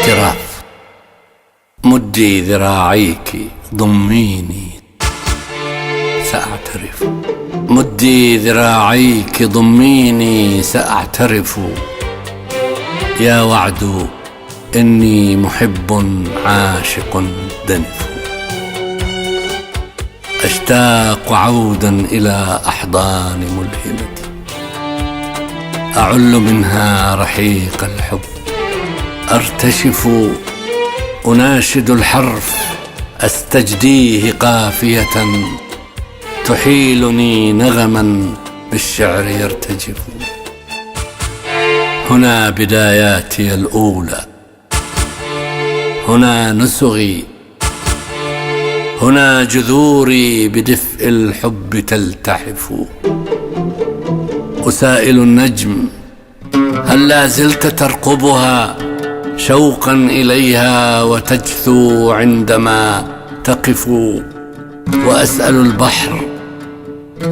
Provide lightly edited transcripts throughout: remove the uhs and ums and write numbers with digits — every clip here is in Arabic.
اعتراف. مدي ذراعيك ضميني سأعترف، مدي ذراعيك ضميني سأعترف، يا وعد إني محب عاشق دنف، أشتاق عودا إلى أحضان ملهمتي، أعل منها رحيق الحب، أرتشف أناشد الحرف، أستجديه قافية تحيلني نغما بالشعر يرتجف. هنا بداياتي الأولى، هنا نسغي، هنا جذوري بدفء الحب تلتحف. أسائل النجم هل لا زلت ترقبها شوقا إليها وتجثو عندما تقف، وأسأل البحر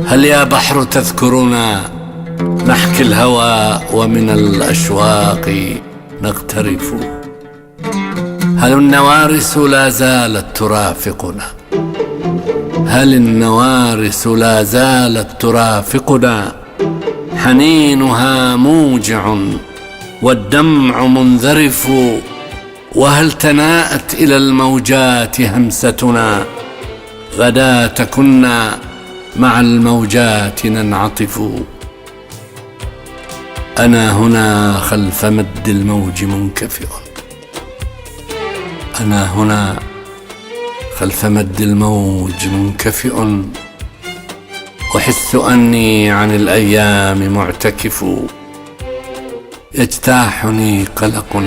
هل يا بحر تذكرنا نحكي الهوى ومن الأشواق نغترف. هل النوارس لا زالت ترافقنا، هل النوارس لا زالت ترافقنا، حنينها موجع والدمع منذرف، وهل تناءت إلى الموجات همستنا، غداة كنا مع الموجات ننعطف. أنا هنا خلف مد الموج منكفئ، أنا هنا خلف مد الموج منكفئ، أحس أني عن الأيام معتكف، يجتاحني قلق،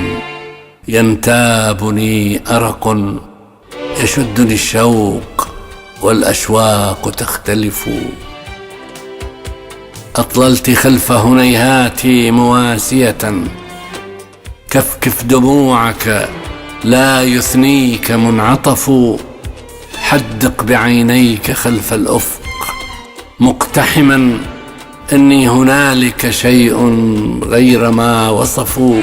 ينتابني أرق، يشدني الشوق والأشواق تختلف. أطللت خلف هنيهاتي مواسية، كفكف دموعك لا يثنيك منعطف، حدق بعينيك خلف الأفق مقتحما إني هنالك شيء غير ما وصفوا،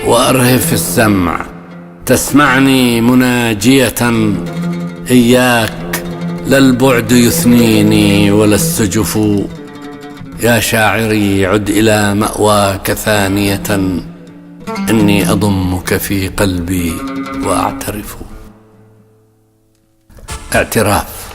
وأرهف السمع تسمعني مناجية، إياك لا البعد يثنيني ولا السجف. يا شاعري عد إلى مأواك ثانية، إني أضمك في قلبي وأعترف. اعتراف.